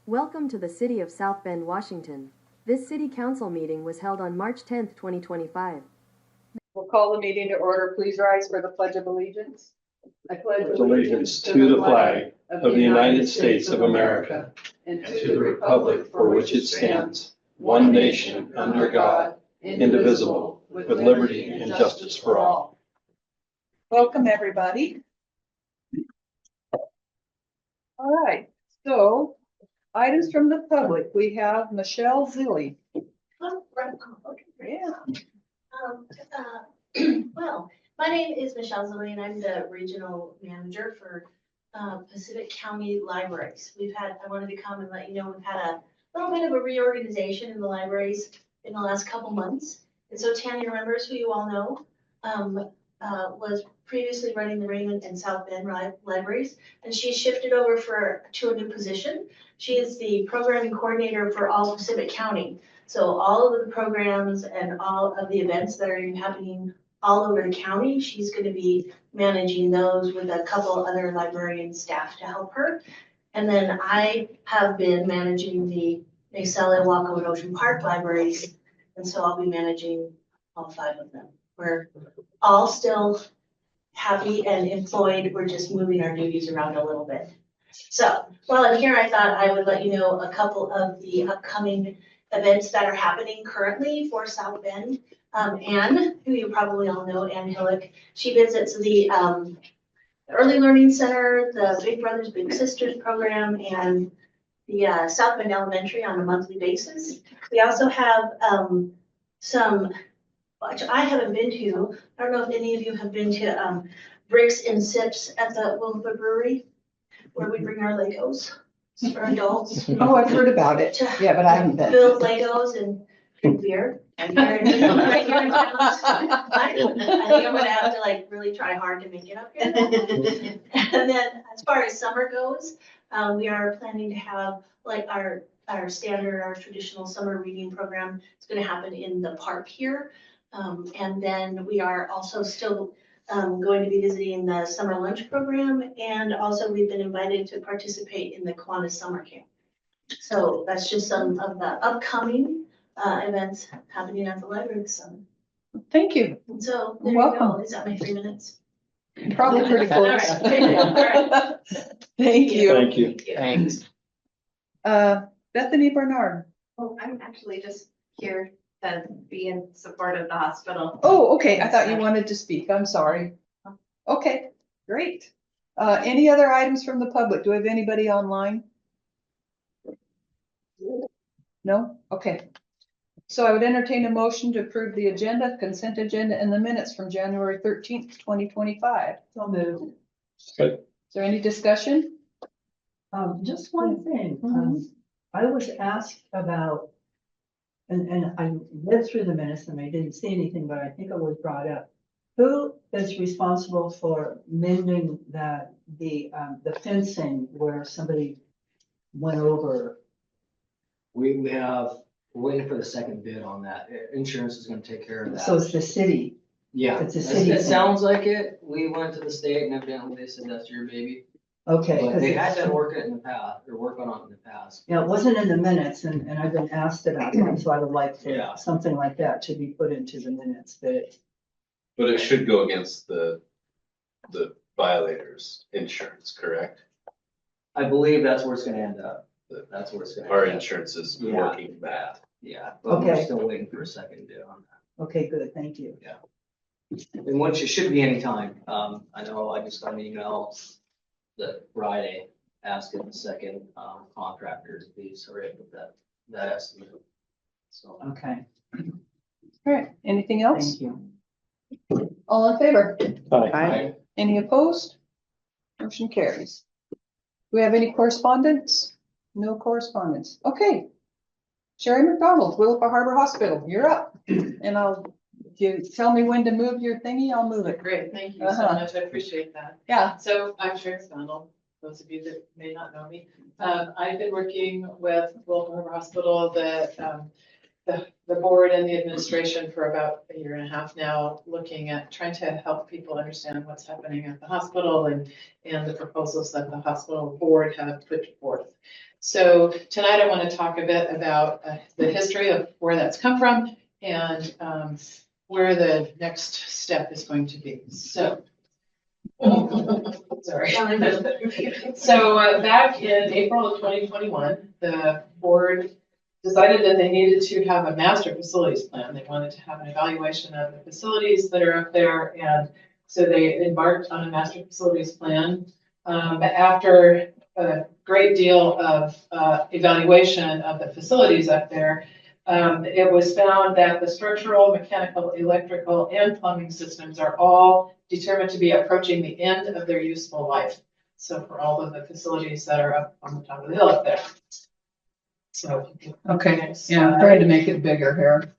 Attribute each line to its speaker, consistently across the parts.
Speaker 1: Welcome to the City of South Bend, Washington. This City Council meeting was held on March 10th, 2025.
Speaker 2: We'll call the meeting to order. Please rise for the Pledge of Allegiance. I pledge
Speaker 3: allegiance to the flag of the United States of America and to the republic for which it stands, one nation under God, indivisible, with liberty and justice for all.
Speaker 2: Welcome, everybody. All right, so items from the public. We have Michelle Zilli. Yeah.
Speaker 4: Well, my name is Michelle Zilli and I'm the regional manager for Pacific County Libraries. I wanted to come and let you know we've had a little bit of a reorganization in the libraries in the last couple months. And so Tanya Rembers, who you all know, was previously running the Raymond and South Bend libraries, and she shifted over to a new position. She is the programming coordinator for all Pacific County. So all of the programs and all of the events that are happening all over the county, she's going to be managing those with a couple other librarian staff to help her. And then I have been managing the Excel and Waco and Ocean Park libraries, and so I'll be managing all 5 of them. We're all still happy and employed. We're just moving our duties around a little bit. So while I'm here, I thought I would let you know a couple of the upcoming events that are happening currently for South Bend. Anne, who you probably all know, Anne Hillick, she visits the Early Learning Center, the Big Brothers Big Sisters program, and the South Bend Elementary on a monthly basis. We also have some, which I haven't been to. I don't know if any of you have been to Bricks and Sips at the Wilbur Brewery, where we bring our Legos for adults.
Speaker 2: Oh, I've heard about it. Yeah, but I haven't been.
Speaker 4: Build Legos and drink beer. And right here in town. I think I'm gonna have to really try hard to make it up here. And then as far as summer goes, we are planning to have our standard, our traditional summer reading program. It's gonna happen in the park here. And then we are also still going to be visiting the summer lunch program. And also we've been invited to participate in the Kiwanis Summer Camp. So that's just some of the upcoming events happening at the library this summer.
Speaker 2: Thank you.
Speaker 4: And so there
Speaker 2: Welcome.
Speaker 4: you go. Is that my 3 minutes?
Speaker 2: Probably pretty
Speaker 4: All
Speaker 2: close.
Speaker 4: right. All right.
Speaker 2: Thank you.
Speaker 3: Thank you.
Speaker 5: Thanks.
Speaker 2: Bethany Bernard.
Speaker 6: Oh, I'm actually just here to be in support of the hospital.
Speaker 2: Oh, okay. I thought you wanted to speak. I'm sorry. Okay, great. Any other items from the public? Do we have anybody online? No? Okay. So I would entertain a motion to approve the agenda, consent agenda, and the minutes from January 13th, 2025.
Speaker 7: So moved.
Speaker 3: Good.
Speaker 2: Is there any discussion?
Speaker 7: Just one thing,
Speaker 2: Mhm.
Speaker 7: I was asked about, and I read through the minutes and I didn't see anything, but I think it was brought up. Who is responsible for mending the fencing where somebody went over?
Speaker 5: We're waiting for the second bid on that. Insurance is gonna take care of that.
Speaker 7: So it's the city.
Speaker 5: Yeah,
Speaker 7: it's a city
Speaker 5: it
Speaker 7: thing.
Speaker 5: sounds like it. We went to the state and evidently they said that's your baby.
Speaker 7: Okay.
Speaker 5: But
Speaker 7: 'cause
Speaker 5: they
Speaker 7: it's-
Speaker 5: had been working it in the past, or working on it in the past.
Speaker 7: Yeah, it wasn't in the minutes and I've been asked about it, so I would like
Speaker 5: Yeah.
Speaker 7: for something like that to be put into the minutes that.
Speaker 8: But it should go against the violators insurance, correct?
Speaker 5: I believe that's where it's gonna end up. That's where it's gonna.
Speaker 8: Our
Speaker 5: end up.
Speaker 8: insurance is
Speaker 5: Yeah.
Speaker 8: working bad.
Speaker 5: Yeah, but we're
Speaker 7: Okay.
Speaker 5: still waiting for a second bid on that.
Speaker 7: Okay, good, thank you.
Speaker 5: And once, it should be anytime. I know I just got an email that Friday asking the second contractor to be sorry with that estimate. So.
Speaker 7: Okay,
Speaker 2: All right, anything else?
Speaker 7: thank you.
Speaker 2: All in favor?
Speaker 3: Hi.
Speaker 2: Any opposed? Motion carries. Do we have any correspondence? No correspondence. Okay. Sherry McDonald, Willapa Harbor Hospital, you're up. And if you tell me when to move your thingy, I'll move it.
Speaker 9: Great, thank you so
Speaker 2: Uh-huh.
Speaker 9: much, I appreciate that.
Speaker 2: Yeah.
Speaker 9: So I'm Sherry McDonald, those of you that may not know me. I've been working with Willapa Harbor Hospital, the board and the administration for about 1.5 years now, looking at trying to help people understand what's happening at the hospital and the proposals that the hospital board have put forth. So tonight I want to talk a bit about the history of where that's come from and where the next step is going to be. So, sorry. So back in April of 2021, the board decided that they needed to have a master facilities plan. They wanted to have an evaluation of the facilities that are up there, and so they embarked on a master facilities plan. After a great deal of evaluation of the facilities up there, it was found that the structural, mechanical, electrical, and plumbing systems are all determined to be approaching the end of their useful life. So for all of the facilities that are up on the top of the hill up there. So.
Speaker 2: Okay, yeah, I'm trying to make it bigger here.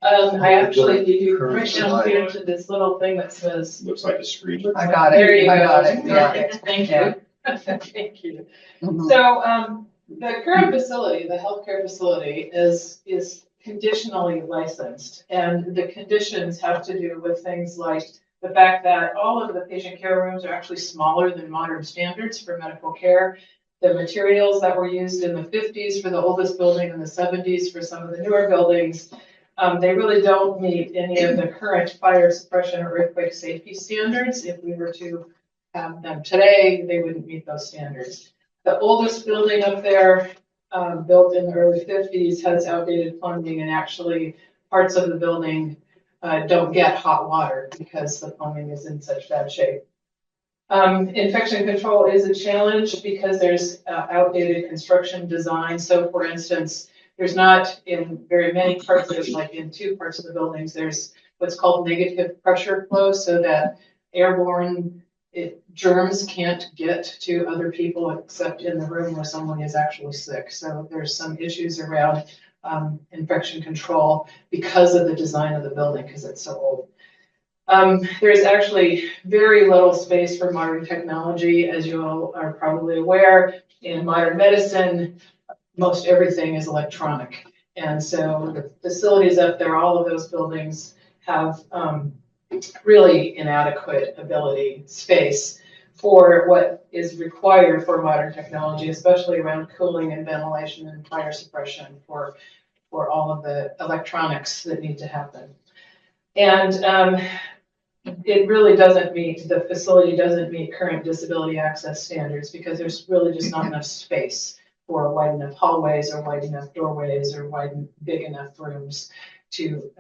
Speaker 9: I actually give you right down here to this little thing that says.
Speaker 3: Looks like a street.
Speaker 2: I got it.
Speaker 9: There you
Speaker 2: I
Speaker 9: go.
Speaker 2: got it, yeah.
Speaker 9: Perfect. Thank
Speaker 2: Yeah.
Speaker 9: you. Thank you.
Speaker 2: Mhm.
Speaker 9: So, the current facility, the healthcare facility is conditionally licensed. And the conditions have to do with things like the fact that all of the patient care rooms are actually smaller than modern standards for medical care. The materials that were used in the 50s for the oldest building and the 70s for some of the newer buildings, they really don't meet any of the current fire suppression or earthquake safety standards. If we were to have them today, they wouldn't meet those standards. The oldest building up there, built in the early 50s, has outdated plumbing, and actually parts of the building don't get hot water because the plumbing is in such bad shape. Infection control is a challenge because there's outdated construction design. So for instance, there's not in very many parts, there's like in 2 parts of the buildings, there's what's called negative pressure flow, so that airborne germs can't get to other people except in the room where someone is actually sick. So there's some issues around infection control because of the design of the building, because it's so old. There's actually very little space for modern technology, as you all are probably aware. In modern medicine, most everything is electronic. And so the facilities up there, all of those buildings have really inadequate space for what is required for modern technology, especially around cooling and ventilation and fire suppression for all of the electronics that need to happen. And it really doesn't meet, the facility doesn't meet current disability access standards because there's really just not enough space for wide enough hallways or wide enough doorways or big enough rooms to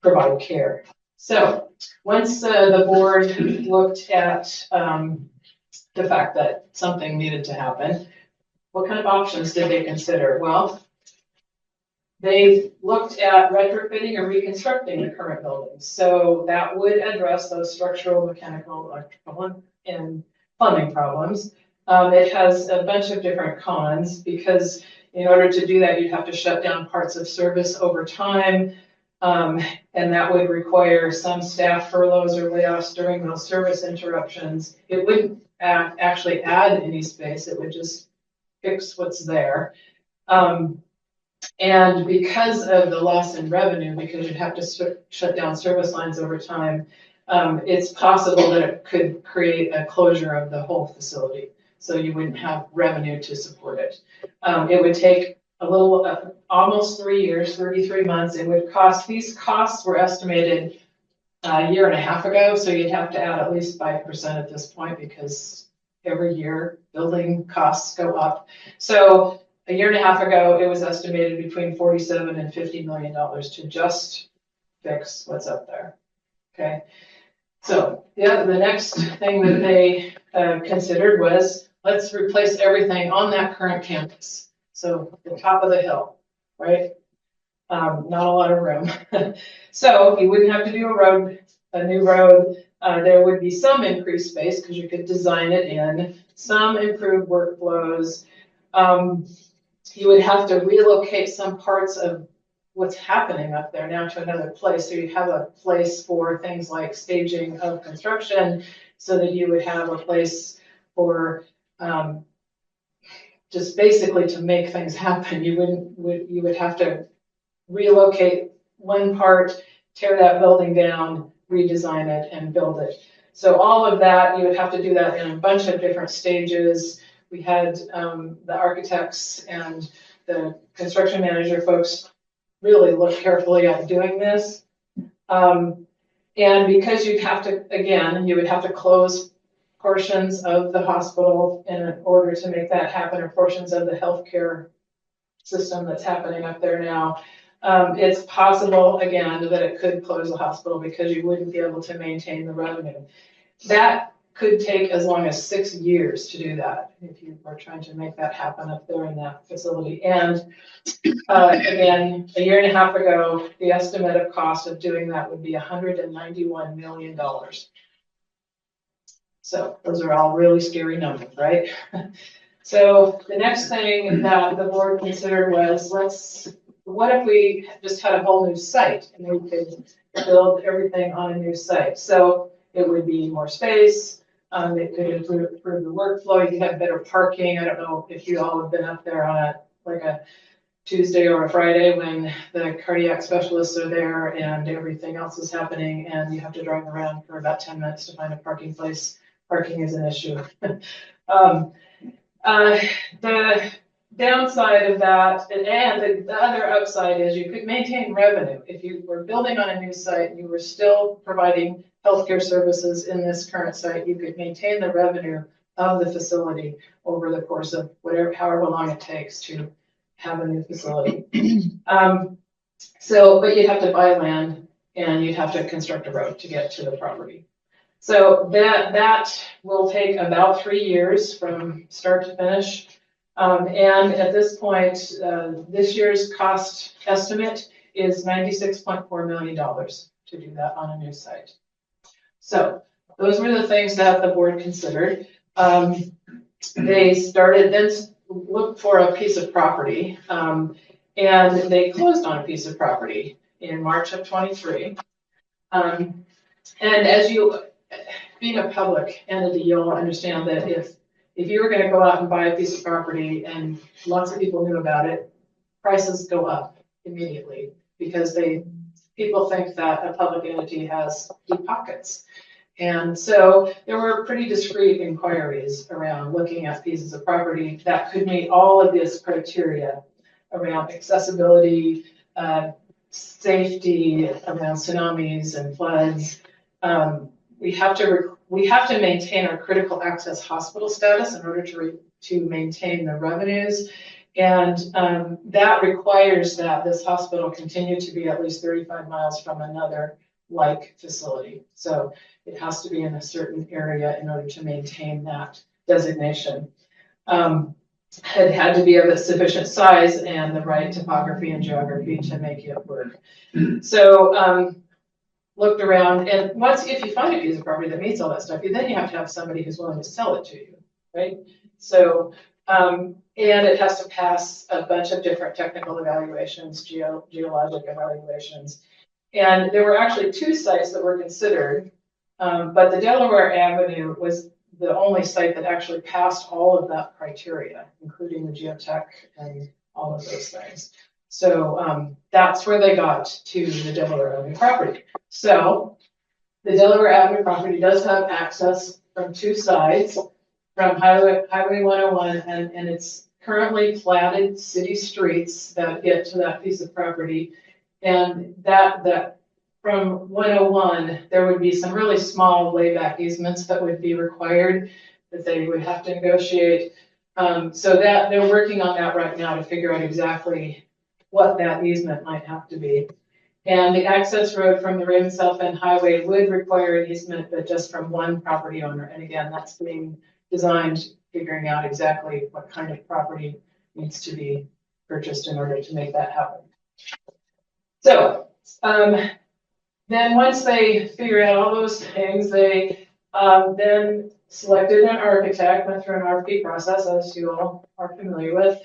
Speaker 9: provide care. So once the board looked at the fact that something needed to happen, what kind of options did they consider? Well, they looked at retrofitting or reconstructing the current buildings. So that would address those structural, mechanical, electrical, and plumbing problems. It has a bunch of different cons because in order to do that, you'd have to shut down parts of service over time. And that would require some staff furloughs or layoffs during those service interruptions. It wouldn't actually add any space. It would just fix what's there. And because of the loss in revenue, because you'd have to shut down service lines over time, it's possible that it could create a closure of the whole facility. So you wouldn't have revenue to support it. It would take a little, almost 3 years, 33 months. It would cost, these costs were estimated a year and a half ago. So you'd have to add at least 5% at this point because every year building costs go up. So a year and a half ago, it was estimated between $47 and $50 million to just fix what's up there. Okay. So yeah, the next thing that they considered was let's replace everything on that current campus. So the top of the hill, right? Not a lot of room. So you wouldn't have to do a new road. There would be some increased space because you could design it in, some improved workflows. You would have to relocate some parts of what's happening up there now to another place. So you have a place for things like staging of construction so that you would have a place for just basically to make things happen. You would have to relocate one part, tear that building down, redesign it and build it. So all of that, you would have to do that in a bunch of different stages We had the architects and the construction manager folks really look carefully at doing this. And because you'd have to, again, you would have to close portions of the hospital in order to make that happen, or portions of the healthcare system that's happening up there now. It's possible, again, that it could close the hospital because you wouldn't be able to maintain the revenue. That could take as long as 6 years to do that, if you were trying to make that happen up there in that facility. And again, a year and a half ago, the estimate of cost of doing that would be $191 million. So those are all really scary numbers, right? So the next thing that the board considered was, what if we just had a whole new site and we could build everything on a new site? So it would be more space. It could improve the workflow. You could have better parking. I don't know if you all have been up there on a Tuesday or a Friday when the cardiac specialists are there and everything else is happening, and you have to drive around for about 10 minutes to find a parking place. Parking is an issue. The downside of that, and the other upside, is you could maintain revenue. If you were building on a new site and you were still providing healthcare services in this current site, you could maintain the revenue of the facility over the course of however long it takes to have a new facility. But you'd have to buy land and you'd have to construct a road to get to the property. So that will take about 3 years from start to finish. And at this point, this year's cost estimate is $96.4 million to do that on a new site. So those were the things that the board considered. They started then looked for a piece of property, and they closed on a piece of property in March of 23. And as you, being a public entity, you'll understand that if you were going to go out and buy a piece of property and lots of people knew about it, prices go up immediately because people think that a public entity has deep pockets. And so there were pretty discreet inquiries around looking at pieces of property that could meet all of this criteria around accessibility, safety, around tsunamis and floods. We have to maintain our critical access hospital status in order to maintain the revenues. And that requires that this hospital continue to be at least 35 miles from another like facility. So it has to be in a certain area in order to maintain that designation. It had to be of a sufficient size and the right topography and geography to make it work. So looked around, and if you find a piece of property that meets all that stuff, then you have to have somebody who's willing to sell it to you, right? So, and it has to pass a bunch of different technical evaluations, geologic evaluations. And there were actually 2 sites that were considered, but the Delaware Avenue was the only site that actually passed all of that criteria, including the geotech and all of those things. So that's where they got to the Delaware Avenue property. So the Delaware Avenue property does have access from 2 sides, from Highway 101, and it's currently platted city streets that get to that piece of property. And that from 101, there would be some really small layback easements that would be required that they would have to negotiate. So that they're working on that right now to figure out exactly what that easement might have to be. And the access road from the Raven South End Highway would require an easement, but just from one property owner. And again, that's being designed, figuring out exactly what kind of property needs to be purchased in order to make that happen. So then once they figure out all those things, they then selected an architect, went through an RFP process, as you all are familiar with.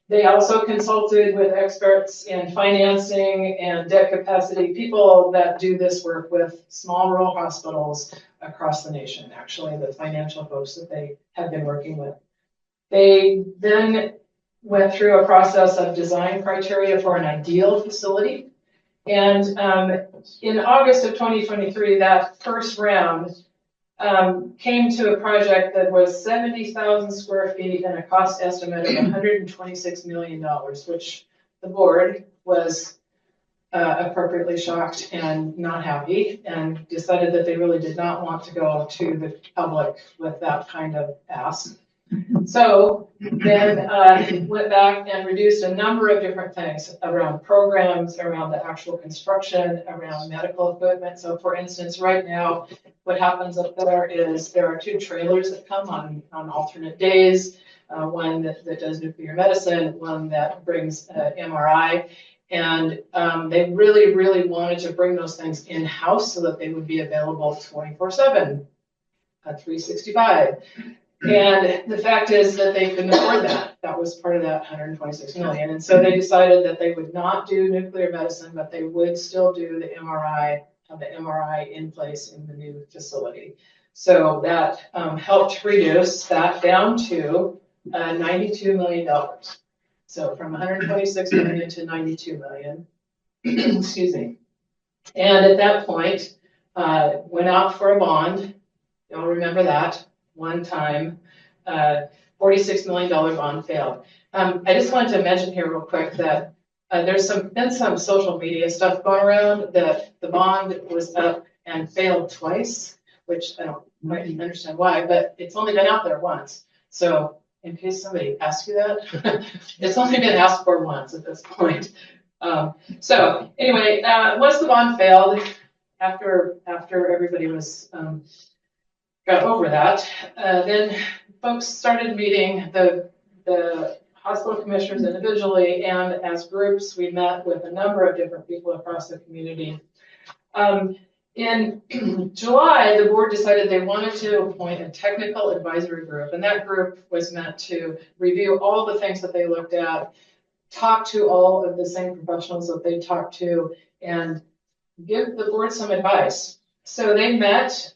Speaker 9: They also consulted with experts in financing and debt capacity, people that do this work with small rural hospitals across the nation, actually, the financial folks that they have been working with. They then went through a process of design criteria for an ideal facility. And in August of 2023, that first round came to a project that was 70,000 square feet and a cost estimate of $126 million, which the board was appropriately shocked and not happy, and decided that they really did not want to go to the public with that kind of ask. So then went back and reduced a number of different things around programs, around the actual construction, around medical equipment. So for instance, right now, what happens up there is there are 2 trailers that come on alternate days. One that does nuclear medicine, one that brings MRI. And they really, really wanted to bring those things in-house so that they would be available 24/7, 365. And the fact is that they couldn't afford that. That was part of that 126 million. And so they decided that they would not do nuclear medicine, but they would still do the MRI, have the MRI in place in the new facility. So that helped reduce that down to $92 million. So from 126 million to 92 million, excuse me. And at that point, went out for a bond. You'll remember that. One time, $46 million bond failed. I just wanted to mention here real quick that there's been some social media stuff going around that the bond was up and failed twice, which I don't quite understand why, but it's only been out there once. So in case somebody asks you that, it's only been asked for once at this point. So anyway, once the bond failed, after everybody was got over that, then folks started meeting the hospital commissioners individually, and as groups, we met with a number of different people across the community. In July, the board decided they wanted to appoint a technical advisory group, and that group was meant to review all the things that they looked at, talk to all of the same professionals that they talked to, and give the board some advice. So they met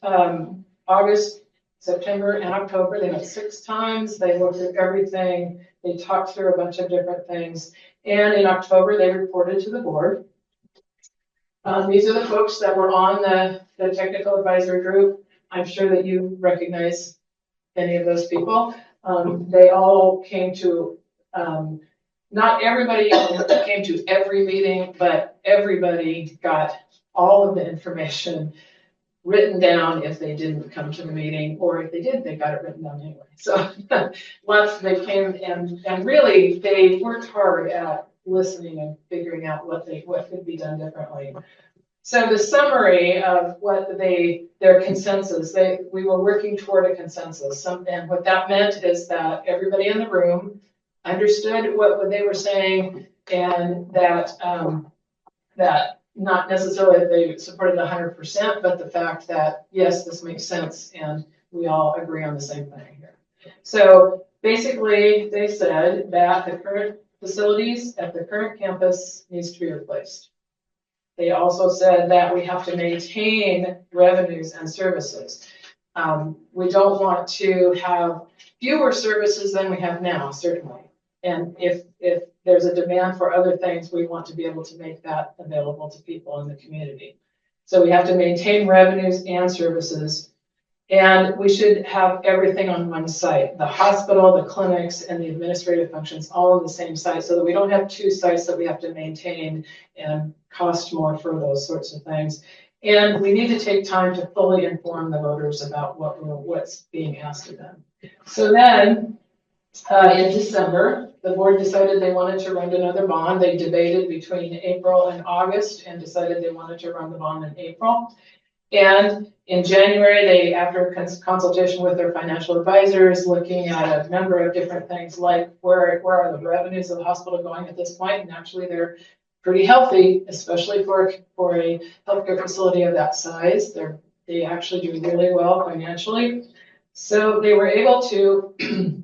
Speaker 9: August, September, and October. They met 6 times. They looked at everything. They talked through a bunch of different things. And in October, they reported to the board. These are the folks that were on the technical advisory group. I'm sure that you recognize any of those people. They all came to, not everybody came to every meeting, but everybody got all of the information written down if they didn't come to the meeting, or if they did, they got it written down anyway. So once they came and really they worked hard at listening and figuring out what could be done differently. So the summary of what their consensus, we were working toward a consensus. And what that meant is that everybody in the room understood what they were saying, and that not necessarily that they supported 100%, but the fact that, yes, this makes sense and we all agree on the same thing here. So basically, they said that the current facilities at the current campus needs to be replaced. They also said that we have to maintain revenues and services. We don't want to have fewer services than we have now, certainly. And if there's a demand for other things, we want to be able to make that available to people in the community. So we have to maintain revenues and services, and we should have everything on one site. The hospital, the clinics, and the administrative functions all on the same site, so that we don't have 2 sites that we have to maintain and cost more for those sorts of things. And we need to take time to fully inform the voters about what's being asked of them. So then, in December, the board decided they wanted to run another bond. They debated between April and August and decided they wanted to run the bond in April. And in January, they, after consultation with their financial advisors, looking at a number of different things like where are the revenues of the hospital going at this point, and actually they're pretty healthy, especially for a healthcare facility of that size. They actually do really well financially. So they were able to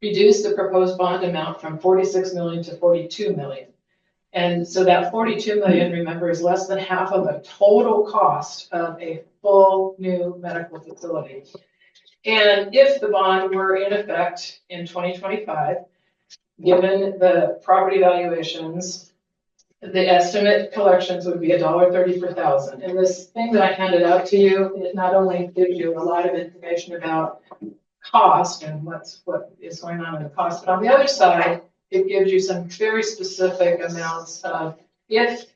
Speaker 9: reduce the proposed bond amount from 46 million to 42 million. And so that 42 million, remember, is less than half of the total cost of a full new medical facility. And if the bond were in effect in 2025, given the property valuations the estimate collections would be $1.30 per thousand. And this thing that I handed out to you, it not only gives you a lot of information about cost and what is going on in the cost, but on the other side, it gives you some very specific amounts of, if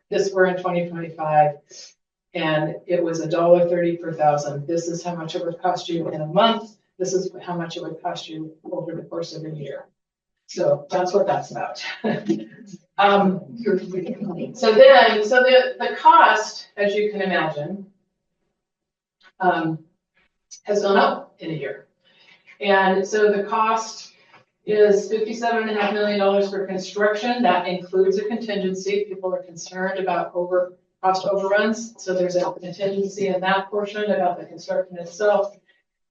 Speaker 9: this were in 2025 and it was $1.30 per thousand, this is how much it would cost you in a month. This is how much it would cost you over the course of a year. So that's what that's about. So the cost, as you can imagine, has gone up in a year. And so the cost is $57.5 million for construction. That includes a contingency. People are concerned about cost overruns. So there's a contingency in that portion about the construction itself.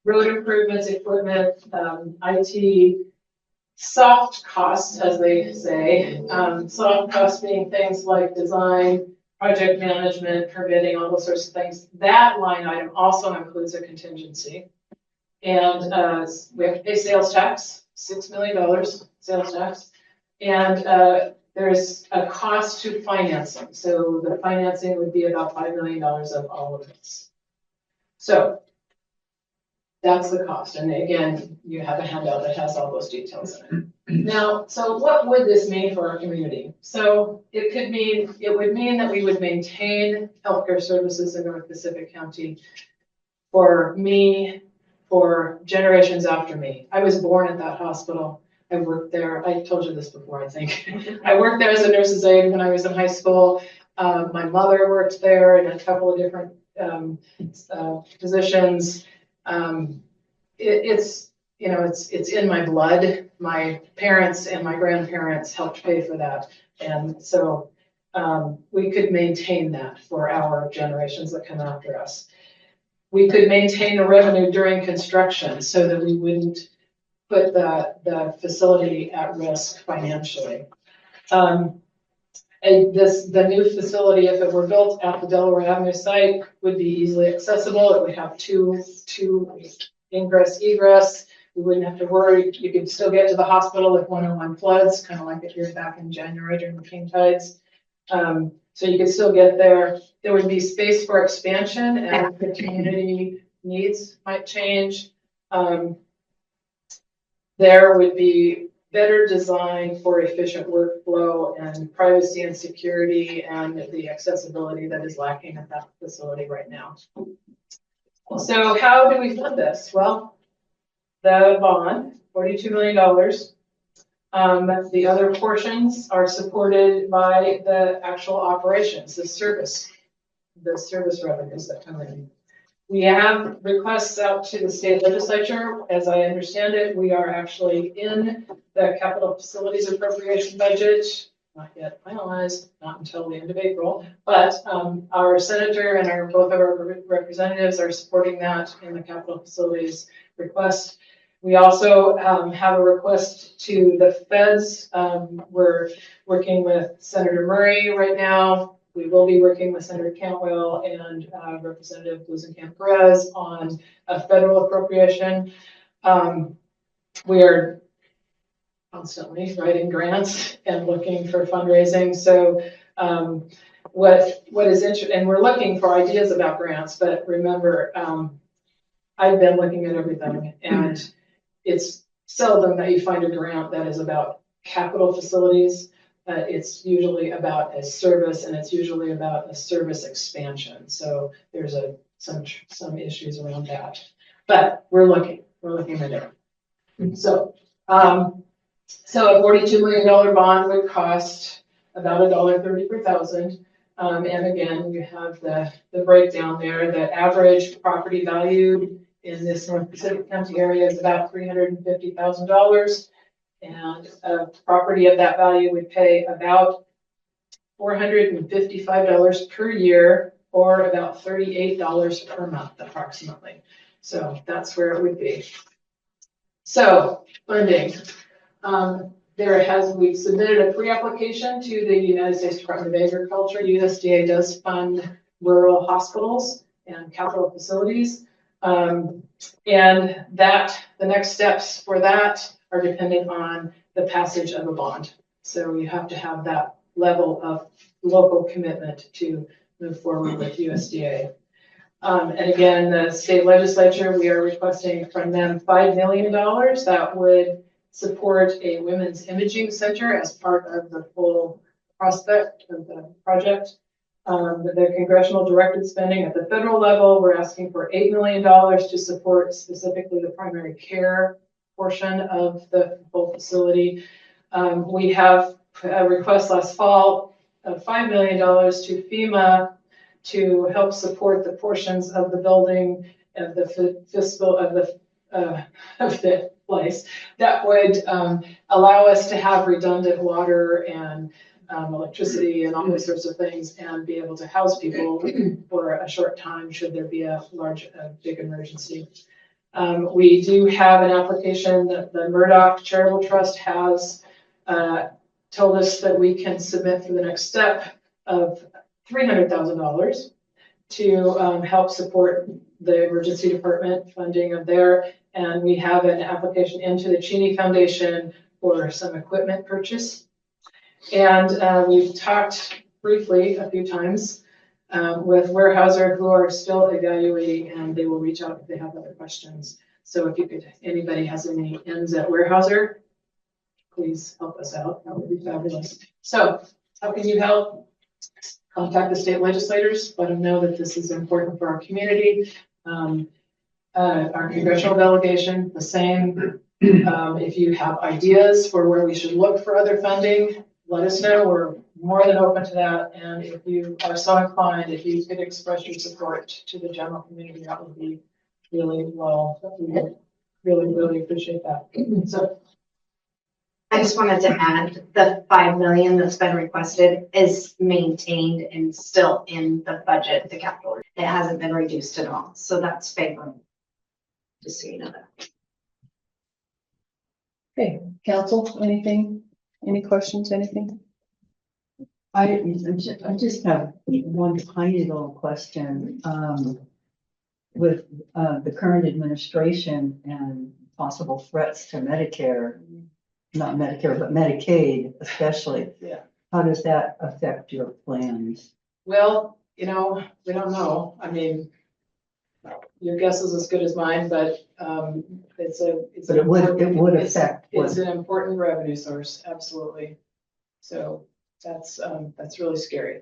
Speaker 9: Road improvements, equipment, IT, soft costs, as they say. Soft costs being things like design, project management, permitting, all those sorts of things. That line item also includes a contingency. And we have to pay sales tax, $6 million sales tax. And there's a cost to financing. So the financing would be about $5 million of all of this. So that's the cost. And again, you have a handout that has all those details in it. Now, so what would this mean for our community? So it would mean that we would maintain healthcare services in North Pacific County for me, for generations after me. I was born at that hospital. I worked there. I told you this before, I think. I worked there as a nurse's aide when I was in high school. My mother worked there in a couple of different positions. It's in my blood. My parents and my grandparents helped pay for that. And so we could maintain that for our generations that come after us. We could maintain the revenue during construction so that we wouldn't put the facility at risk financially. And the new facility, if it were built at the Delaware Avenue site, would be easily accessible. It would have two ingress, egress. We wouldn't have to worry. You could still get to the hospital if 101 floods, kind of like it did back in January during the king tides. So you could still get there. There would be space for expansion as the community needs might change. There would be better design for efficient workflow and privacy and security and the accessibility that is lacking at that facility right now. So how do we fund this? Well, the bond, $42 million. The other portions are supported by the actual operations, the service revenues that come in. We have requests out to the state legislature. As I understand it, we are actually in the capital facilities appropriation budget, not yet finalized, not until the end of April, but our senator and both of our representatives are supporting that in the capital facilities request. We also have a request to the feds. We're working with Senator Murray right now. We will be working with Senator Cantwell and Representative Blusenkamp-Perez on a federal appropriation. We are constantly writing grants and looking for fundraising. So what is interesting, and we're looking for ideas about grants, but remember, I've been looking at everything, and it's seldom that you find a grant that is about capital facilities. It's usually about a service, and it's usually about a service expansion. So there's some issues around that, but we're looking at it. So a $42 million bond would cost about $1.30 per thousand. And again, you have the breakdown there. The average property value in this North Pacific County area is about $350,000. And a property of that value would pay about $455 per year, or about $38 per month approximately. So that's where it would be. So funding. We've submitted a pre-application to the United States Department of Agriculture. USDA does fund rural hospitals and capital facilities. And the next steps for that are dependent on the passage of a bond. So you have to have that level of local commitment to move forward with USDA. And again, the state legislature, we are requesting from them $5 million that would support a women's imaging center as part of the full prospect of the project. The congressional directed spending at the federal level, we're asking for $8 million to support specifically the primary care portion of the full facility. We have a request last fall of $5 million to FEMA to help support the portions of the building of the fiscal of the place that would allow us to have redundant water and electricity and all those sorts of things, and be able to house people for a short time should there be a big emergency. We do have an application that the Murdoch Charitable Trust has told us that we can submit for the next step of $300,000 to help support the emergency department funding of there. And we have an application into the Cheney Foundation for some equipment purchase. And we've talked briefly a few times with Weyerhaeuser, who are still evaluating, and they will reach out if they have other questions. So if anybody has any ends at Weyerhaeuser, please help us out. That would be fabulous. So how can you help? Contact the state legislators, let them know that this is important for our community. Our congressional delegation, the same. If you have ideas for where we should look for other funding, let us know. We're more than open to that. And if you are so inclined, if you could express your support to the general community, that would be really well. We would really appreciate that. So
Speaker 6: I just wanted to add the $5 million that's been requested is maintained and still in the budget, the capital. It hasn't been reduced at all. So that's favorable. Just so you know that.
Speaker 2: Okay, council, anything? Any questions, anything?
Speaker 7: I just have one tiny little question. With the current administration and possible threats to Medicare, not Medicare, but Medicaid especially.
Speaker 9: Yeah.
Speaker 7: How does that affect your plans?
Speaker 9: well, we don't know. I mean, your guess is as good as mine, but it's
Speaker 7: But it would affect
Speaker 9: It's
Speaker 7: what,
Speaker 9: an important revenue source, absolutely. So that's really scary.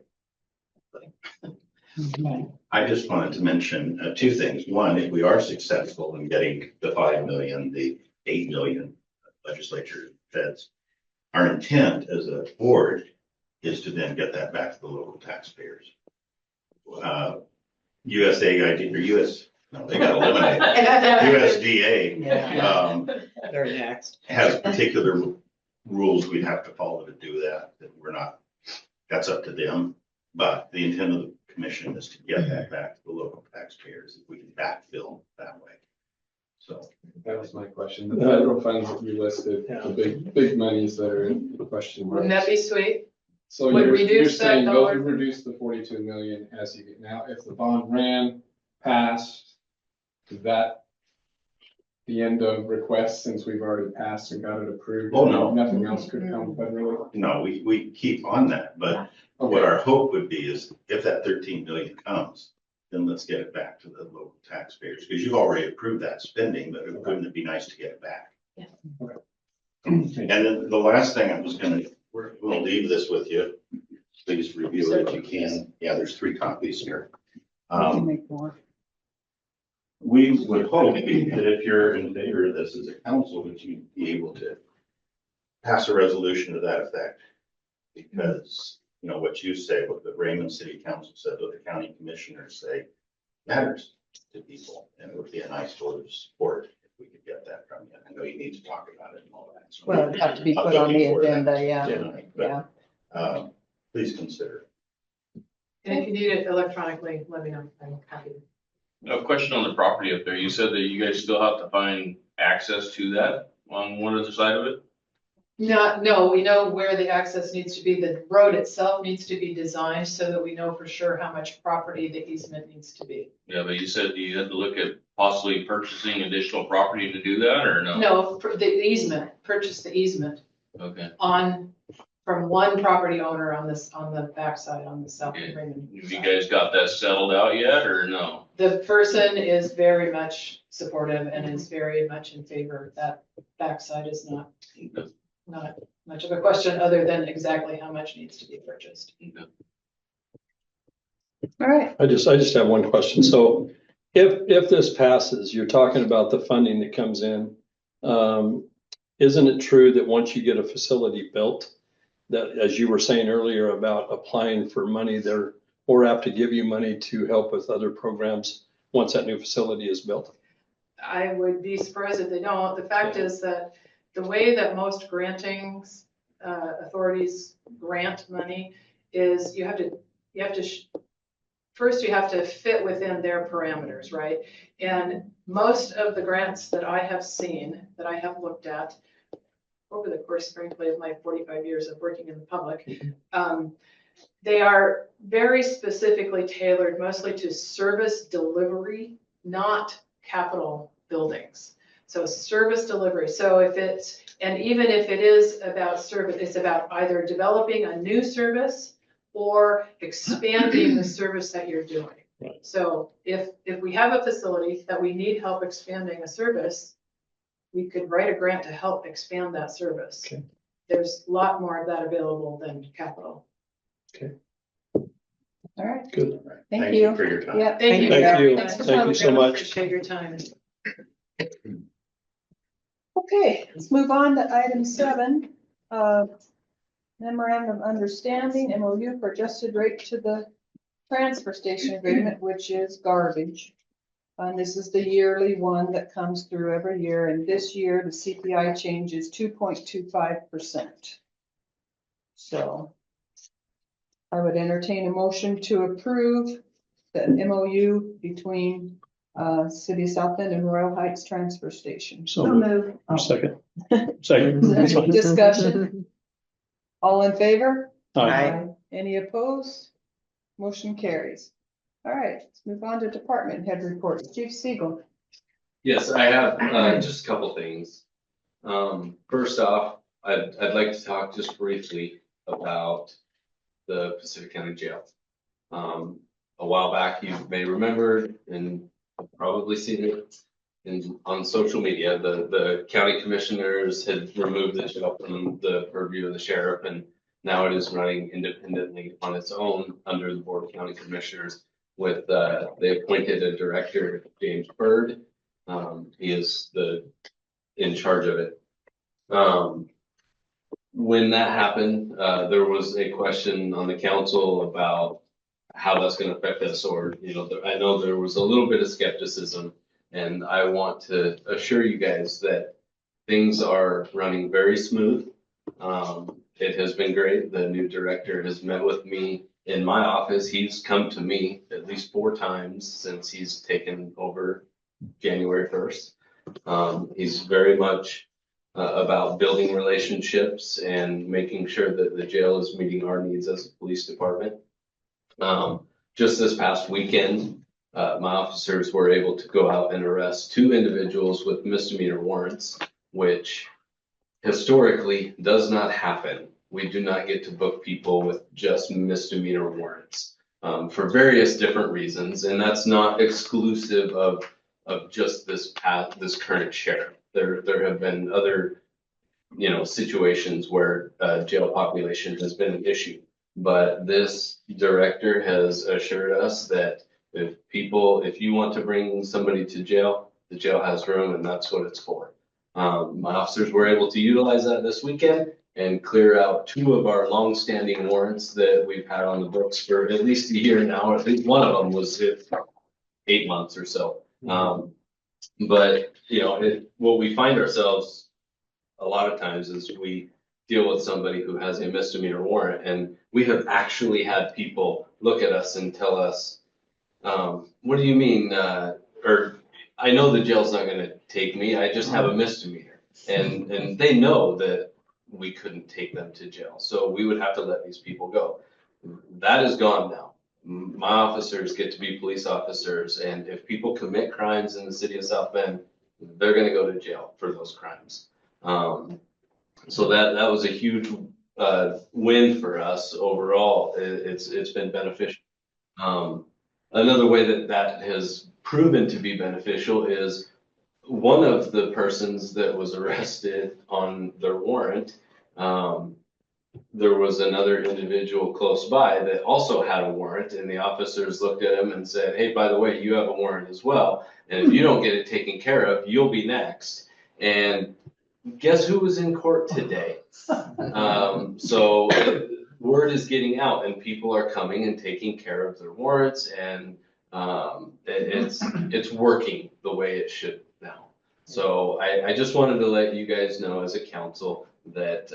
Speaker 7: okay.
Speaker 10: I just wanted to mention two things. One, if we are successful in getting the 5 million, the 8 million legislature feds, our intent as a board is to then get that back to the local taxpayers. USAID or US, no, they got eliminated. USDA
Speaker 7: They're next.
Speaker 10: has particular rules we'd have to follow to do that, that's up to them. But the intent of the commission is to get that back to the local taxpayers if we can backfill that way. So.
Speaker 3: That was my question. The federal funds that you listed, the big monies that are in question.
Speaker 9: Wouldn't that be sweet?
Speaker 3: So
Speaker 9: would
Speaker 3: you're
Speaker 9: reduce that
Speaker 3: saying those
Speaker 9: dollar?
Speaker 3: would reduce the 42 million as you get now. If the bond ran past, is that the end of requests since we've already passed and got it approved?
Speaker 10: Oh, no.
Speaker 3: Nothing else could come federally?
Speaker 10: No, we keep on that, but what our hope would be is if that 13 million comes, then let's get it back to the local taxpayers, because you've already approved that spending, but wouldn't it be nice to get it back?
Speaker 9: Yeah.
Speaker 3: Okay.
Speaker 10: And then the last thing I was we'll leave this with you. Please review it if you can. Yeah, there's 3 copies here. We would hope that if you're in favor of this as a council, that you'd be able to pass a resolution to that effect. Because, what you say, what the Raymond City Council said, what the county commissioners say matters to people. And it would be a nice vote of support if we could get that from you. I know you need to talk about it and all that. So
Speaker 2: Well, it'd have to be
Speaker 10: I'm
Speaker 2: put on the
Speaker 10: looking for that
Speaker 2: agenda, yeah.
Speaker 10: tonight, but, please consider.
Speaker 9: And if you need it electronically, let me know. I'm happy.
Speaker 11: A question on the property up there. You said that you guys still have to find access to that on one other side of it?
Speaker 9: No, we know where the access needs to be. The road itself needs to be designed so that we know for sure how much property the easement needs to be.
Speaker 11: Yeah, but you said you had to look at possibly purchasing additional property to do that, or no?
Speaker 9: No, for the easement, purchase the easement
Speaker 11: Okay.
Speaker 9: on from one property owner on this, on the backside, on the South
Speaker 11: Okay.
Speaker 9: Raymond.
Speaker 11: Have you guys got that settled out yet, or no?
Speaker 9: The person is very much supportive and is very much in favor. That backside is not much of a question, other than exactly how much needs to be purchased.
Speaker 2: All right,
Speaker 3: I just have one question. So if this passes, you're talking about the funding that comes in. Isn't it true that once you get a facility built, that as you were saying earlier about applying for money, they're more apt to give you money to help with other programs once that new facility is built?
Speaker 9: I would be surprised if they don't. The fact is that the way that most granting authorities grant money is first you have to fit within their parameters, right? And most of the grants that I have seen, that I have looked at over the course, frankly, of my 45 years of working in the public, they are very specifically tailored mostly to service delivery, not capital buildings. So service delivery. So if it's, and even if it is about service, it's about either developing a new service or expanding the service that you're doing.
Speaker 3: Right.
Speaker 9: So if we have a facility that we need help expanding a service, we could write a grant to help expand that service.
Speaker 3: Okay.
Speaker 9: There's a lot more of that available than capital.
Speaker 2: all right.
Speaker 3: Good.
Speaker 2: Thank you.
Speaker 10: For your time.
Speaker 2: Yeah.
Speaker 9: Thank you.
Speaker 3: Thank you.
Speaker 9: Thanks for
Speaker 3: Thank you
Speaker 9: coming.
Speaker 3: so much.
Speaker 9: Appreciate your time.
Speaker 2: Okay, let's move on to item 7. Memorandum of Understanding, MOU for adjusted rate to the transfer station agreement, which is garbage. And this is the yearly one that comes through every year, and this year the CPI change is 2.25%. So I would entertain a motion to approve the MOU between City of South Bend and Royal Heights Transfer Station.
Speaker 3: So
Speaker 2: move.
Speaker 3: second. Second. That's fine.
Speaker 2: Discussion? All in favor?
Speaker 3: Aye.
Speaker 2: Any opposed? Motion carries. All right, let's move on to department head reports. Chief Siegel.
Speaker 8: Yes, I have just a couple things. First off, I'd like to talk just briefly about the Pacific County Jail. A while back, you may remember, and probably seen it on social media, the county commissioners had removed the jail from the purview of the sheriff, and now it is running independently on its own under the Board of County Commissioners with, they appointed a director, James Bird. He is in charge of it. When that happened, there was a question on the council about how that's going to affect us, or, I know there was a little bit of skepticism, and I want to assure you guys that things are running very smooth. It has been great. The new director has met with me in my office. He's come to me at least 4 times since he's taken over January 1st. He's very much about building relationships and making sure that the jail is meeting our needs as a police department. Just this past weekend, my officers were able to go out and arrest 2 individuals with misdemeanor warrants, which historically does not happen. We do not get to book people with just misdemeanor warrants for various different reasons, and that's not exclusive of just this current sheriff. There have been other, situations where jail population has been an issue, but this director has assured us that if you want to bring somebody to jail, the jail has room, and that's what it's for. My officers were able to utilize that this weekend and clear out 2 of our long-standing warrants that we've had on the books for at least a year now. I think one of them was 8 months or so. But what we find ourselves a lot of times is we deal with somebody who has a misdemeanor warrant, and we have actually had people look at us and tell us, what do you mean? Or I know the jail's not going to take me. I just have a misdemeanor, and they know that we couldn't take them to jail, so we would have to let these people go. That is gone now. My officers get to be police officers, and if people commit crimes in the city of South Bend, they're going to go to jail for those crimes. So that was a huge win for us overall. It's been beneficial. Another way that has proven to be beneficial is one of the persons that was arrested on their warrant. There was another individual close by that also had a warrant, and the officers looked at him and said, "Hey, by the way, you have a warrant as well. And if you don't get it taken care of, you'll be next." And guess who was in court today? So word is getting out, and people are coming and taking care of their warrants, and it's working the way it should now. So I just wanted to let you guys know as a council that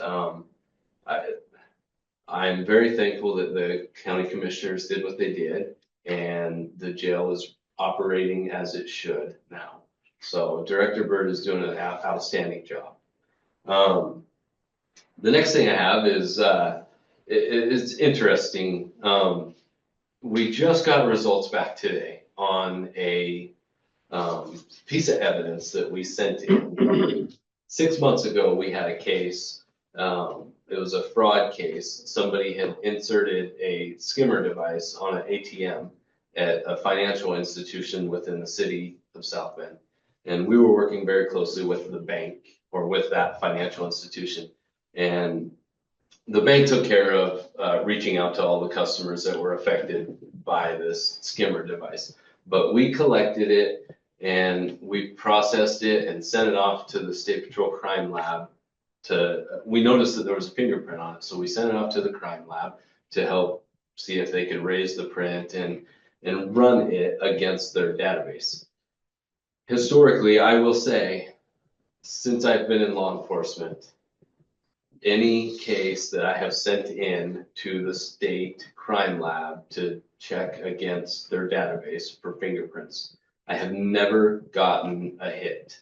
Speaker 8: I'm very thankful that the county commissioners did what they did, and the jail is operating as it should now. So Director Byrd is doing an outstanding job. The next thing I have is it's interesting. We just got results back today on a piece of evidence that we sent in. 6 months ago, we had a case. It was a fraud case. Somebody had inserted a skimmer device on an ATM at a financial institution within the city of South Bend. And we were working very closely with the bank, or with that financial institution. And the bank took care of reaching out to all the customers that were affected by this skimmer device. But we collected it, and we processed it and sent it off to the State Patrol Crime Lab. We noticed that there was a fingerprint on it, so we sent it off to the crime lab to help see if they could raise the print and run it against their database. Historically, I will say, since I've been in law enforcement, any case that I have sent in to the state crime lab to check against their database for fingerprints, I have never gotten a hit.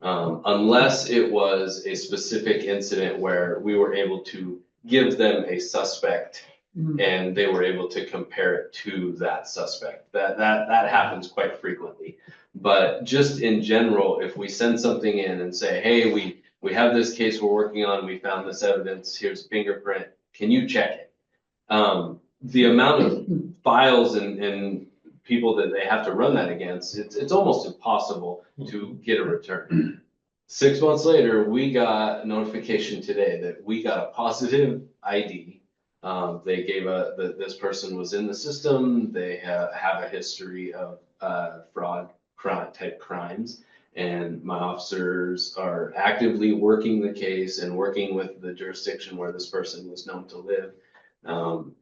Speaker 8: Unless it was a specific incident where we were able to give them a suspect and they were able to compare it to that suspect. That happens quite frequently. But just in general, if we send something in and say, "Hey, we have this case we're working on, we found this evidence, here's a fingerprint, can you check it?" The amount of files and people that they have to run that against, it's almost impossible to get a return. 6 months later, we got a notification today that we got a positive ID. They gave that this person was in the system. They have a history of fraud type crimes, and my officers are actively working the case and working with the jurisdiction where this person was known to live,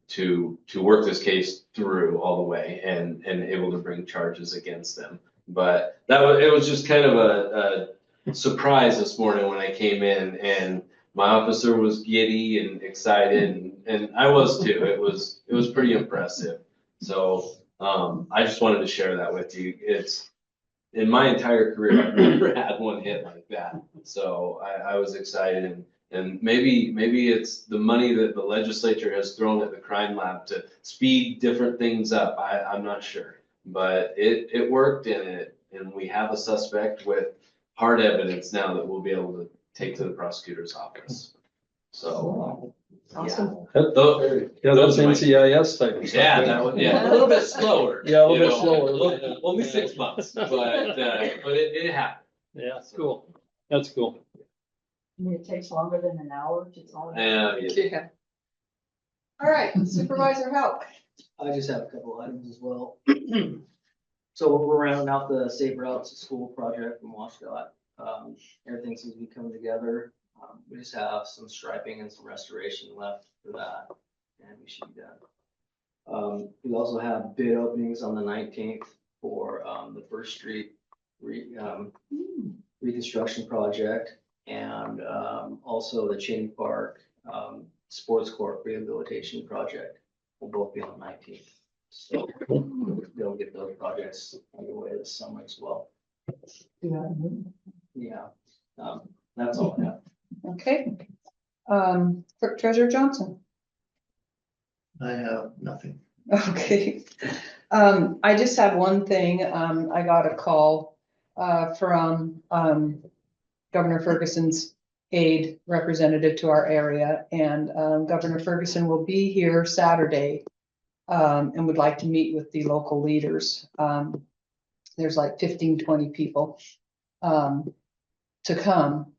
Speaker 8: to work this case through all the way and able to bring charges against them. But it was just kind of a surprise this morning when I came in, and my officer was giddy and excited, and I was too. It was pretty impressive. So I just wanted to share that with you. It's in my entire career, I've never had one hit like that. So I was excited, and maybe it's the money that the legislature has thrown at the crime lab to speed different things up. I'm not sure, but it worked, and we have a suspect with hard evidence now that we'll be able to take to the prosecutor's office. So.
Speaker 2: Awesome.
Speaker 3: Yeah, that's NCIS type of stuff.
Speaker 8: Yeah, a little bit slower.
Speaker 3: Yeah, a little bit slower.
Speaker 8: Only 6 months, but it happened.
Speaker 3: Yeah, cool. That's cool.
Speaker 7: I mean, it takes longer than an hour to solve.
Speaker 2: Yeah. All right, Supervisor Help.
Speaker 5: I just have a couple items as well. So we're rounding out the Safe Routes to School project from WashDOT. Everything seems to be coming together. We just have some striping and some restoration left for that, and we should be done. We also have bid openings on the 19th for the First Street reconstruction project, and also the Cheney Park Sports Court rehabilitation project will both be on the 19th. So they'll get those projects underway this summer as well. Yeah, that's all I have.
Speaker 2: Okay. Clerk Treasurer Johnson.
Speaker 12: I have nothing.
Speaker 2: Okay. I just have one thing. I got a call from Governor Ferguson's aid representative to our area, and Governor Ferguson will be here Saturday and would like to meet with the local leaders. There's like 15, 20 people to come.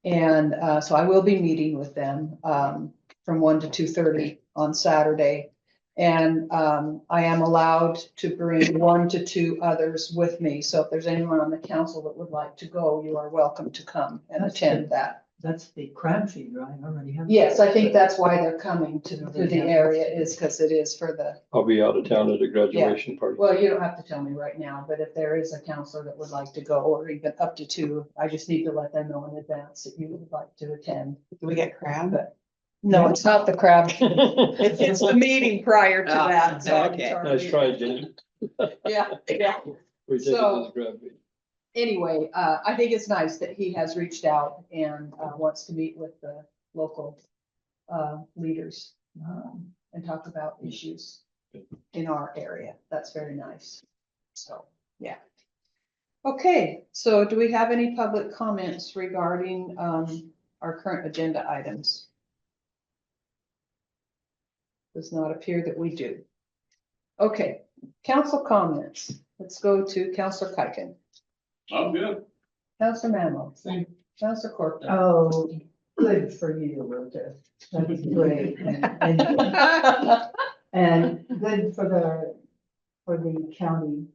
Speaker 2: And so I will be meeting with them from 1 to 2:30 on Saturday. And I am allowed to bring 1 to 2 others with me. So if there's anyone on the council that would like to go, you are welcome to come and attend that.
Speaker 7: That's the crab feeder, I already have.
Speaker 2: Yes, I think that's why they're coming to the area, is because it is for the,
Speaker 3: I'll be out of town at a graduation party.
Speaker 2: well, you don't have to tell me right now, but if there is a counselor that would like to go, or even up to 2, I just need to let them know in advance that you would like to attend.
Speaker 13: Do we get crab?
Speaker 2: But no, it's not the crab. It's the meeting prior to
Speaker 13: Oh,
Speaker 2: that. So I'm
Speaker 13: okay.
Speaker 2: sorry.
Speaker 3: Nice try, Jenny.
Speaker 2: Yeah, yeah.
Speaker 3: We take it
Speaker 2: So-
Speaker 3: as gravity.
Speaker 2: Anyway, I think it's nice that he has reached out and wants to meet with the local leaders and talk about issues in our area. That's very nice. So, yeah. Okay, so do we have any public comments regarding our current agenda items? Does not appear that we do. Okay, council comments. Let's go to Councilor Kuiken.
Speaker 11: I'm good.
Speaker 2: Councilor Mammo. Councilor Corcoran.
Speaker 7: Oh, good for you, Rita. That's great. And good for the county,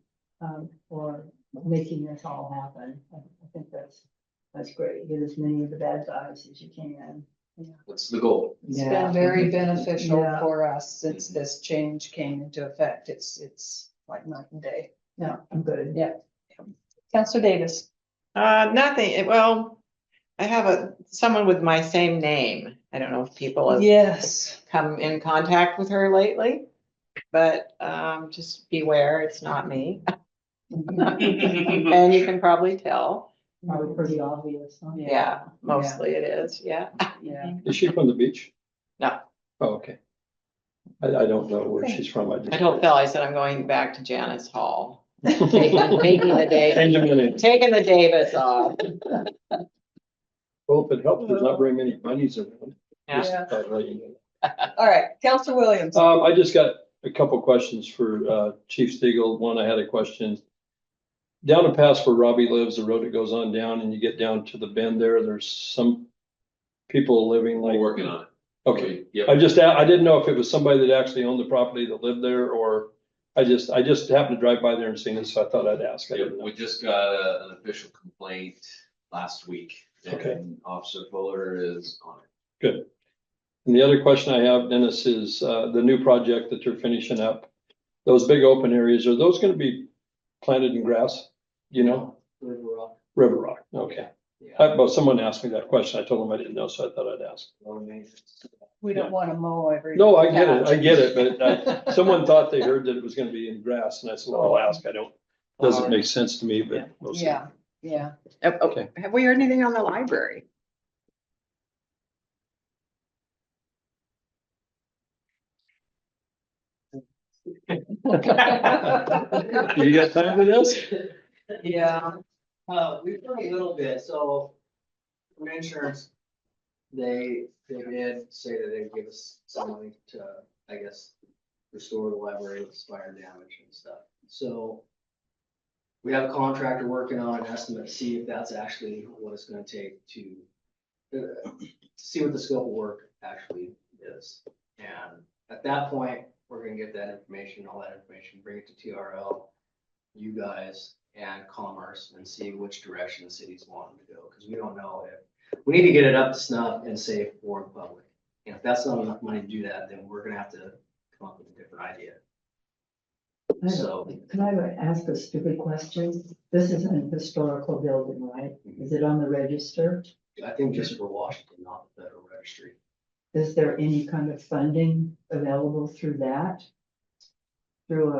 Speaker 7: for making this all happen. I think that's great. Get as many of the bad guys as you can.
Speaker 5: That's the goal.
Speaker 2: It's been very beneficial
Speaker 7: Yeah.
Speaker 2: for us since this change came into effect. It's like night and day.
Speaker 7: Yeah, I'm good.
Speaker 2: Yeah. Councilor Davis.
Speaker 13: Nothing. Well, I have someone with my same name. I don't know if people have
Speaker 2: Yes.
Speaker 13: come in contact with her lately, but just beware, it's not me. And you can probably tell.
Speaker 7: Probably pretty obvious. Huh?
Speaker 13: Yeah, mostly it is, yeah.
Speaker 2: Yeah.
Speaker 3: Is she from the beach?
Speaker 13: No.
Speaker 3: Oh, okay. I don't know where she's from.
Speaker 13: I told Phil, I said, I'm going back to Janice Hall. Taking the day,
Speaker 3: Change them in.
Speaker 13: taking the Davis off.
Speaker 3: Well, if it helps, there's not very many bunnies around.
Speaker 13: Yeah.
Speaker 3: Just thought I'd let you know.
Speaker 2: All right, Councilor Williams.
Speaker 3: I just got a couple questions for Chief Stegall. One, I had a question. Down the pass where Robbie lives, the road that goes on down and you get down to the bend there's some people living like.
Speaker 8: We're working on it.
Speaker 3: Okay,
Speaker 8: Yep.
Speaker 3: I didn't know if it was somebody that actually owned the property that lived there, or I just happened to drive by there and seen it, so I thought I'd ask. I
Speaker 8: Yep,
Speaker 3: didn't know.
Speaker 8: we just got an official complaint last week.
Speaker 3: Okay.
Speaker 8: And Officer Fuller is on it.
Speaker 3: Good. And the other question I have, Dennis, is the new project that they're finishing up. Those big open areas, are those gonna be planted in grass? You know,
Speaker 5: River Rock.
Speaker 3: River Rock, okay.
Speaker 5: Yeah.
Speaker 3: Well, someone asked me that question. I told them I didn't know, so I thought I'd ask.
Speaker 2: We don't want to mow every.
Speaker 3: No, I get it, but someone thought they heard that it was gonna be in grass, and I said, well, I'll ask. Doesn't make sense to me, but we'll see.
Speaker 2: Yeah, yeah.
Speaker 3: Okay.
Speaker 13: Have we heard anything on the library?
Speaker 3: You got time for this?
Speaker 5: Yeah, we've done a little bit, so from insurance, they did say that they'd give us some money to, I guess, restore the library with fire damage and stuff. So we have a contractor working on an estimate to see if that's actually what it's gonna take to see what the scope of work actually is. And at that point, we're gonna get that information, all that information, bring it to TRL, you guys, and Commerce, and see which direction the city's wanting to go, because we don't know if, we need to get it up to snuff and safe for the public. And if that's not enough money to do that, then we're gonna have to come up with a different idea. So,
Speaker 7: Can I ask a stupid question? This is an historical building, right? Is it on the register?
Speaker 5: I think just for Washington, not the Federal Registry.
Speaker 7: Is there any kind of funding available through that? Through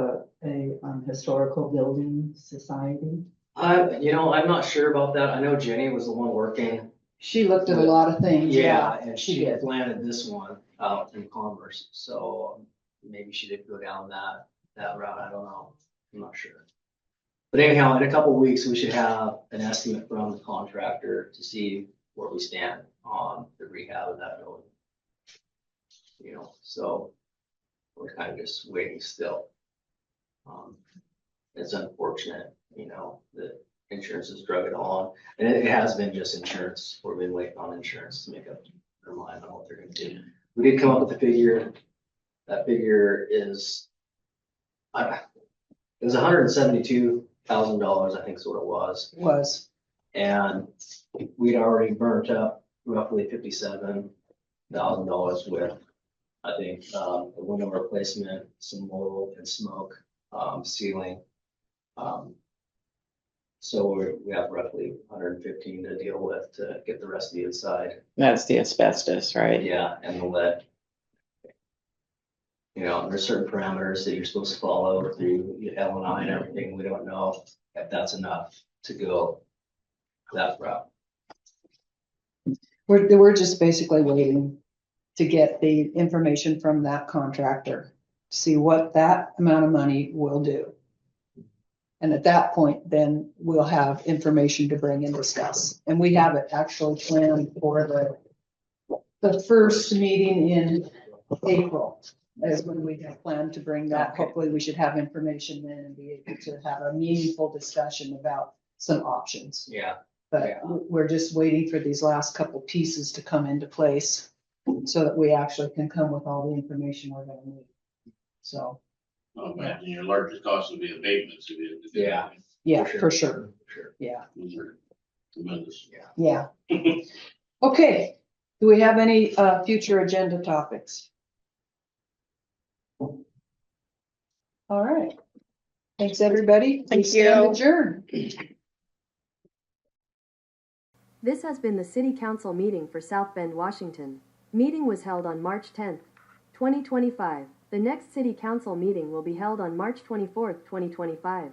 Speaker 7: a historical building society?
Speaker 5: I'm not sure about that. I know Jenny was the one working.
Speaker 2: She looked at a lot of things.
Speaker 5: Yeah, and
Speaker 2: she
Speaker 5: she
Speaker 2: did.
Speaker 5: planted this one out in Commerce, so maybe she did go down that route. I don't know. I'm not sure. But anyhow, in a couple of weeks, we should have an estimate from the contractor to see where we stand on the rehab of that building. You know, so we're kind of just waiting still. It's unfortunate, you know, that insurance has drug it on, and it has been just insurance. We've been waiting on insurance to make up their mind on what they're gonna do. We did come up with a figure. That figure is, it was $172,000, I think is what it was.
Speaker 2: Was.
Speaker 5: And we'd already burnt up roughly $57,000 with, I think, a window replacement, some mold and smoke, ceiling. So we have roughly 115 to deal with to get the rest of the inside.
Speaker 13: That's the asbestos, right?
Speaker 5: Yeah, and the lead. You know, there's certain parameters that you're supposed to follow through L&I and everything. We don't know if that's enough to go that route.
Speaker 2: We're just basically waiting to get the information from that contractor, see what that amount of money will do. And at that point, then we'll have information to bring and discuss. And we have it actually planned for the first meeting in April. Is when we have planned to bring that. Hopefully we should have information then and be able to have a meaningful discussion about some options.
Speaker 5: Yeah.
Speaker 2: But we're just waiting for these last couple pieces to come into place so that we actually can come with all the information we're gonna need. So,
Speaker 11: I imagine your largest cost would be abatements.
Speaker 5: Yeah.
Speaker 2: yeah, for sure.
Speaker 5: Sure.
Speaker 2: Yeah,
Speaker 11: Those are tremendous.
Speaker 2: yeah. Okay, do we have any future agenda topics? All right. Thanks, everybody.
Speaker 13: Thank
Speaker 2: We stand
Speaker 13: you.
Speaker 2: adjourned.
Speaker 1: This has been the City Council meeting for South Bend, Washington. Meeting was held on March 10th, 2025. The next City Council meeting will be held on March 24th, 2025.